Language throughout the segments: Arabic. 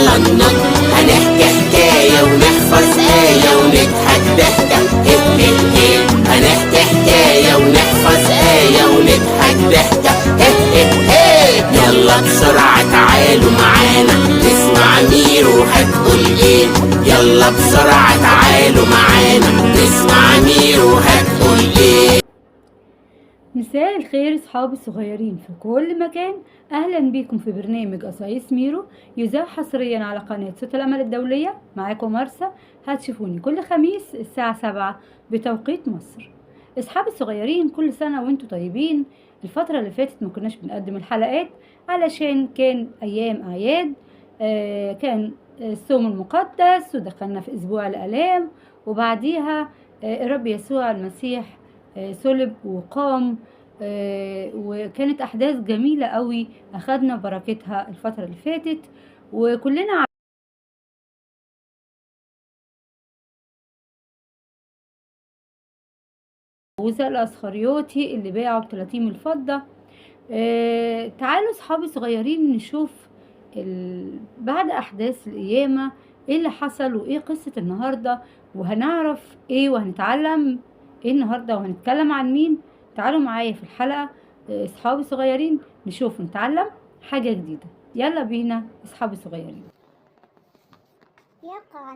يلا ننط، هنحكي حكاية ونحفظ آية ونضحك ضحكة هب هب. هنحكي حكاية ونحفظ آية ونضحك ضحكة هب هب. يلا بسرعة تعالوا معانا نسمع ميرو هتقول ايه. يلا بسرعة تعالوا معانا نسمع ميرو هتقول ايه. مساء الخير اصحابي الصغيرين في كل مكان، اهلا بيكم في برنامج قصايص ميرو يذاع حصريا على قناة صوت الامل الدولية. معاكم مرسى، هتشوفوني كل خميس الساعة 7 بتوقيت مصر. اصحابي الصغيرين كل سنة وانتم طيبين. الفترة اللي فاتت ما كناش بنقدم الحلقات علشان كان ايام اعياد، كان الصوم المقدس ودخلنا في اسبوع الالام، وبعديها الرب يسوع المسيح صلب وقام، وكانت أحداث جميلة قوي أخدنا بركتها الفترة اللي فاتت. وكلنا يهوذا الأسخريوطي اللي باعوا ب30 من الفضة. تعالوا صحابي صغيرين نشوف بعد أحداث القيامة ايه اللي حصل وايه قصة النهاردة، وهنعرف ايه وهنتعلم ايه النهاردة وهنتكلم عن مين. تعالوا معايا في الحلقة اصحابي صغيرين نشوف نتعلم حاجة جديدة. يلا بينا اصحابي صغيرين. يقع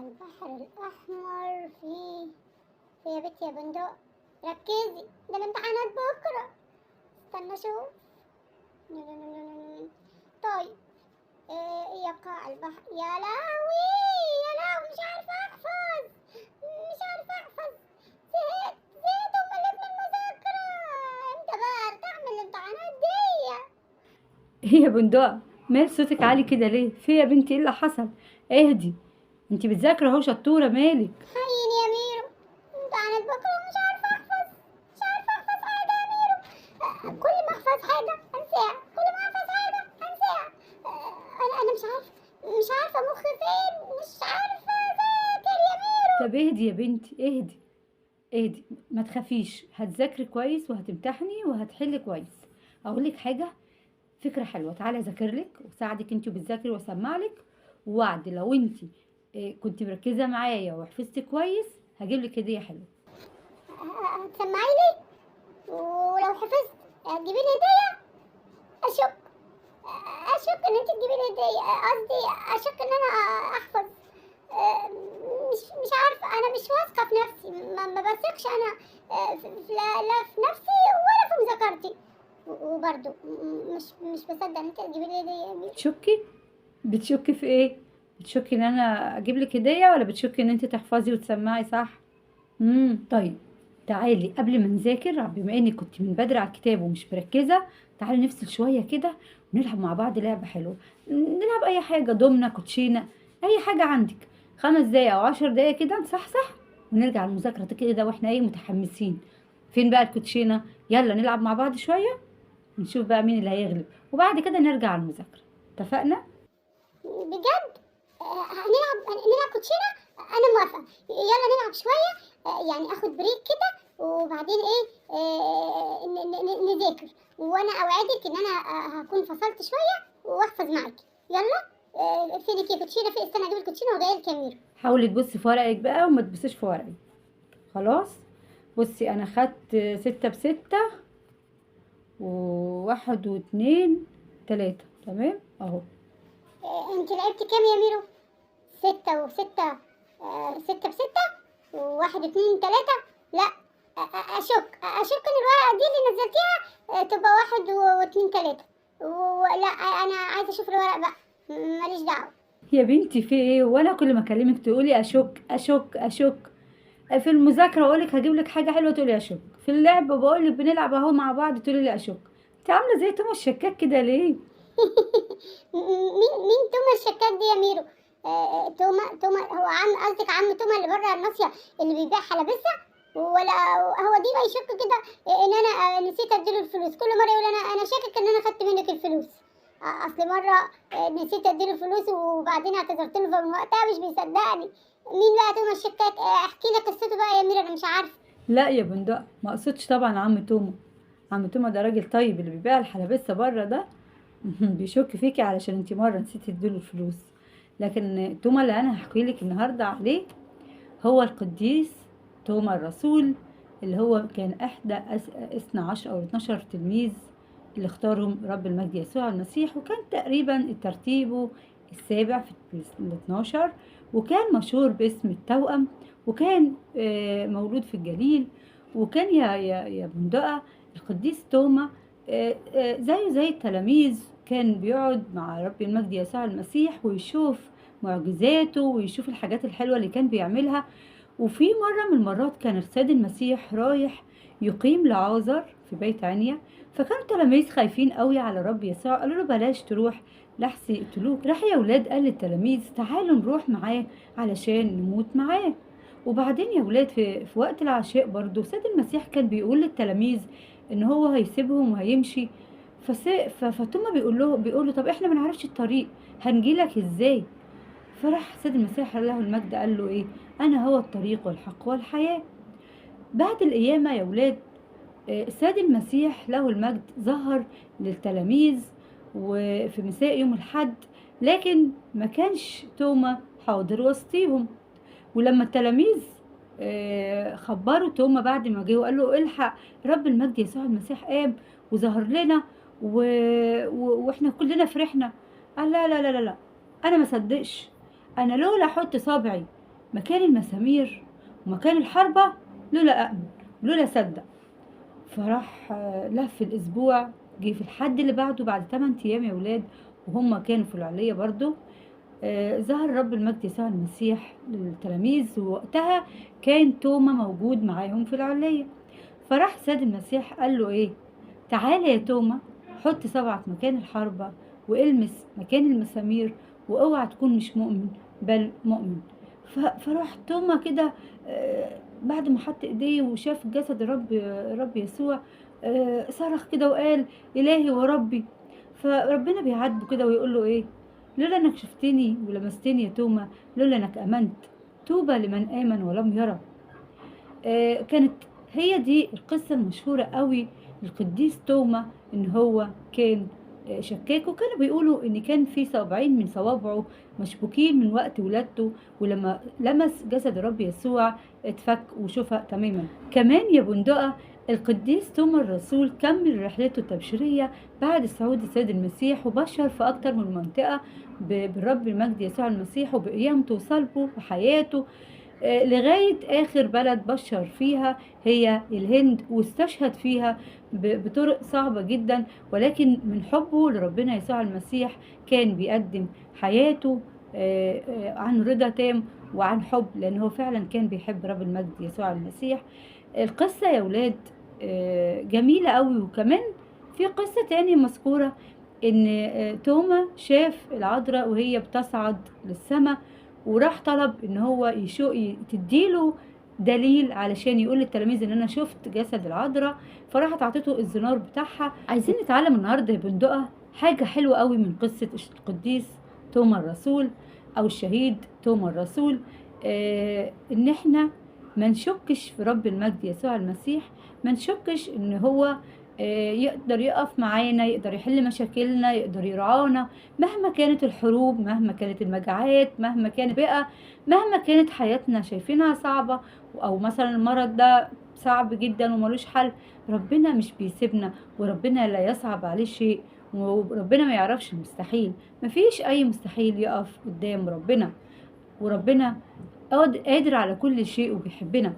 البحر الأحمر في يا بنت يا بندق، ركزي، ده الامتحانات بكرة. استنى اشوف. طيب، يقع البحر. يا لهوي يا لهوي، مش عارفة احفظ. زهقت ومليت من المذاكرة. امتى بقى ارتاح من الامتحانات دي؟ ايه يا بندقة، مال صوتك عالي كده ليه؟ في يا بنتي ايه اللي حصل؟ اهدي، انتي بتذاكري اهو شطورة، مالك؟ حين يا ميرو، امتحانات بكرة مش عارفة احفظ حاجة يا ميرو. كل ما احفظ حاجة انساها، انا مش عارفة مخي فين، مش عارفة اذاكر يا ميرو. طب اهدي يا بنتي، اهدي، ما تخافيش، هتذاكري كويس وهتمتحني وهتحلي كويس. اقول لك حاجه، فكره حلوه، تعالى اذاكر لك واساعدك انت وبتذاكري واسمع لك، ووعد لو انت كنت مركزه معايا وحفظتي كويس هجيب لك هديه حلوه. هتسمعي لي؟ ولو حفظت هتجيبي لي هدية؟ اشك ان انت تجيبي لي هدية، قصدي اشك ان انا احفظ. مش عارفة، انا مش واثقة في نفسي، ما بثقش انا لا في نفسي ولا في مذاكرتي، وبرضو مش بصدق ان انت تجيبي لي هدية. بتشكي في ايه؟ بتشكي ان انا اجيب لك هديه ولا بتشكي ان انت تحفظي وتسمعي صح؟ طيب تعالي قبل ما نذاكر، بما انك كنت من بدري على الكتاب ومش مركزه، تعالي نفصل شويه كده ونلعب مع بعض لعبه حلوه. نلعب اي حاجه، دومنا، كوتشينه، اي حاجه عندك. 5 دقايق او 10 دقايق كده نصحصح ونرجع المذاكره كده واحنا متحمسين. فين بقى الكوتشينه؟ يلا نلعب مع بعض شويه نشوف بقى مين اللي هيغلب، وبعد كده نرجع على المذاكره. اتفقنا؟ بجد؟ هنلعب كوتشينة؟ انا موافقة، يلا نلعب شوية. يعني اخد بريك كده وبعدين نذاكر، وانا اوعدك ان انا هكون فصلت شوية واحفظ معاكي. يلا. فينك يا كوتشينة؟ في استنى اجيب الكوتشينة وجايه لك يا ميرو. حاولي تبصي في ورقك بقى وما تبصيش في ورقي. خلاص، بصي انا خدت 6 ب6 و1 و2 3، تمام اهو. انت لعبتي كام يا ميرو؟ 6 و6، 6 ب6 و1 2 3. لا، اشك ان الورقه دي اللي نزلتيها تبقى 1 و2 3. لا، انا عايزه اشوف الورق بقى، ماليش دعوه. يا بنتي في ايه؟ وانا كل ما اكلمك تقولي اشك. في المذاكره اقولك هجيب لك حاجه حلوه تقولي اشك، في اللعب بقولك بنلعب اهو مع بعض تقولي لي اشك. انت عامله زي توما الشكاك كده ليه؟ مين توما الشكاك دي يا ميرو؟ توما هو قصدك عم توما اللي بره الناصيه اللي بيبيع حلبسه؟ ولا هو دي بقى يشك كده ان انا نسيت اديله الفلوس؟ كل مره يقول انا شاكك ان انا خدت منك الفلوس. اصل مره نسيت اديله الفلوس وبعدين اعتذرت له فمن وقتها مش بيصدقني. مين بقى توما الشكاك؟ احكي لك قصته بقى يا ميرو، انا مش عارفه. لا يا بندق، ما اقصدش طبعا عم توما. عم توما ده راجل طيب اللي بيبيع الحلبسه بره ده، بيشك فيكي علشان انتي مرة نسيتي تديله الفلوس. لكن توما اللي انا هحكي لك النهاردة عليه هو القديس توما الرسول، اللي هو كان احدى 12 او 12 تلميذ اللي اختارهم رب المجد يسوع المسيح، وكان تقريبا ترتيبه السابع في ال 12، وكان مشهور باسم التوأم، وكان مولود في الجليل. وكان يا بندقة القديس توما زيه زي التلاميذ، كان بيقعد مع رب المجد يسوع المسيح ويشوف معجزاته ويشوف الحاجات الحلوة اللي كان بيعملها. وفي مرة من المرات كان السيد المسيح رايح يقيم لعازر في بيت عنيا، فكانوا التلاميذ خايفين قوي على رب يسوع، قالوا له بلاش تروح لحسن يقتلوك. راح يا ولاد قال للتلاميذ تعالوا نروح معاه علشان نموت معاه. وبعدين يا ولاد في وقت العشاء برضو السيد المسيح كان بيقول للتلاميذ ان هو هيسيبهم وهيمشي. فتوما بيقول له طب احنا ما نعرفش الطريق، هنجيلك ازاي؟ فراح سيد المسيح له المجد قال له ايه؟ انا هو الطريق والحق والحياة. بعد القيامة يا ولاد السيد المسيح له المجد ظهر للتلاميذ وفي مساء يوم الحد، لكن ما كانش توما حاضر وسطيهم. ولما التلاميذ خبروا توما بعد ما جه وقال له الحق رب المجد يسوع المسيح قام وظهر لنا واحنا كلنا فرحنا، قال لا لا لا لا, لا. انا ما صدقش، انا لولا احط صابعي مكان المسامير ومكان الحربة لولا أأمن لولا صدق. فراح لف الأسبوع، جه في الحد اللي بعده بعد 8 أيام يا ولاد وهم كانوا في العلية برضو ظهر رب المجد يسوع المسيح للتلاميذ، ووقتها كان توما موجود معاهم في العلية. فراح سيد المسيح قال له ايه؟ تعالى يا توما حط صبعك مكان الحربة والمس مكان المسامير، واوعى تكون مش مؤمن بل مؤمن. فراح توما كده بعد ما حط ايديه وشاف جسد الرب يسوع صرخ كده وقال إلهي وربي. فربنا بيعاتبه كده ويقول له ايه؟ لولا انك شفتني ولمستني يا توما، لولا انك امنت، طوبى لمن امن ولم يرى. كانت هي دي القصة المشهورة قوي للقديس توما، ان هو كان شكاك، وكانوا بيقولوا ان كان في صابعين من صوابعه مشبوكين من وقت ولادته، ولما لمس جسد الرب يسوع اتفك وشفى تماما. كمان يا بندقة القديس توما الرسول كمل رحلته التبشيرية بعد صعود السيد المسيح، وبشر في أكتر من منطقة بالرب المجد يسوع المسيح وبقيامته وصلبه وحياته لغاية آخر بلد بشر فيها هي الهند، واستشهد فيها بطرق صعبة جدا، ولكن من حبه لربنا يسوع المسيح كان بيقدم حياته عن رضا تام وعن حب، لأنه فعلا كان بيحب رب المجد يسوع المسيح. القصة يا ولاد جميلة قوي. وكمان في قصة تانية مذكورة ان توما شاف العذراء وهي بتصعد للسماء، وراح طلب ان هو تديله دليل علشان يقول للتلاميذ ان انا شفت جسد العذراء، فراحت عطته الزنار بتاعها. عايزين نتعلم النهارده يا بندقة حاجة حلوة قوي من قصة القديس توما الرسول او الشهيد توما الرسول، ان احنا ما نشكش في رب المجد يسوع المسيح، ما نشكش ان هو يقدر يقف معانا، يقدر يحل مشاكلنا، يقدر يرعانا مهما كانت الحروب، مهما كانت المجاعات، مهما كانت بقى، مهما كانت حياتنا شايفينها صعبة، او مثلا المرض ده صعب جدا وملوش حل. ربنا مش بيسيبنا، وربنا لا يصعب عليه شيء، وربنا ما يعرفش المستحيل. مفيش اي مستحيل يقف قدام ربنا، وربنا قادر على كل شيء وبيحبنا.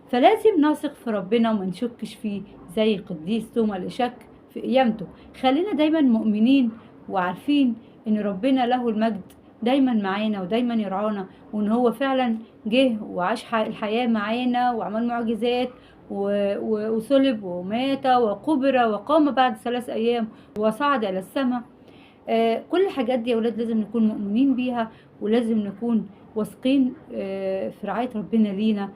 فلازم نثق في ربنا وما نشكش فيه زي القديس توما اللي شك في قيامته. خلينا دايما مؤمنين وعارفين ان ربنا له المجد دايما معانا ودايما يرعانا، وان هو فعلا جه وعاش الحياة معانا وعمل معجزات وصلب ومات وقبر وقام بعد 3 أيام وصعد إلى السماء. كل الحاجات دي يا ولاد لازم نكون مؤمنين بيها، ولازم نكون واثقين في رعاية ربنا لينا.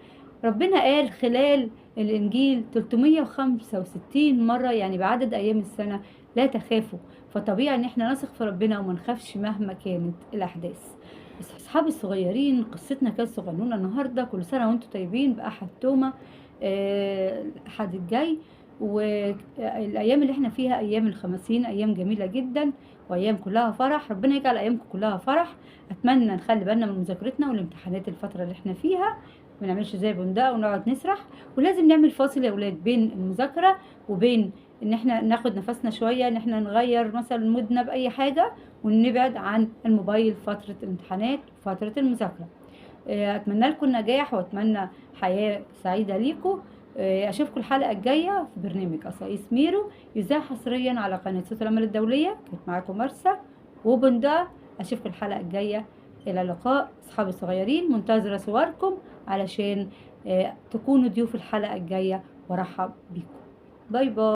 ربنا قال خلال الإنجيل 365 مرة، يعني بعدد أيام السنة، لا تخافوا. فطبيعي إن احنا نثق في ربنا وما نخافش مهما كانت الأحداث. أصحابي الصغيرين قصتنا كانت صغنونة النهاردة. كل سنة وانتم طيبين بأحد توما الأحد الجاي. والايام اللي احنا فيها ايام الخمسين ايام جميله جدا، وايام كلها فرح. ربنا يجعل ايامكم كلها فرح. اتمنى نخلي بالنا من مذاكرتنا والامتحانات الفتره اللي احنا فيها، ما نعملش زي بندقه ونقعد نسرح. ولازم نعمل فاصل يا اولاد بين المذاكره وبين ان احنا ناخد نفسنا شويه، ان احنا نغير مثلا مودنا باي حاجه، ونبعد عن الموبايل فتره الامتحانات وفتره المذاكره. اتمنى لكم النجاح واتمنى حياه سعيده ليكم. اشوفكم الحلقه الجايه في برنامج قصايص ميرو، يذاع حصريا على قناه صوت الامل الدوليه. كانت معاكم مرسى وبندا. اشوفكم الحلقه الجايه. الى اللقاء اصحابي الصغيرين، منتظره صوركم علشان تكونوا ضيوف الحلقه الجايه وارحب بيكم. باي باي.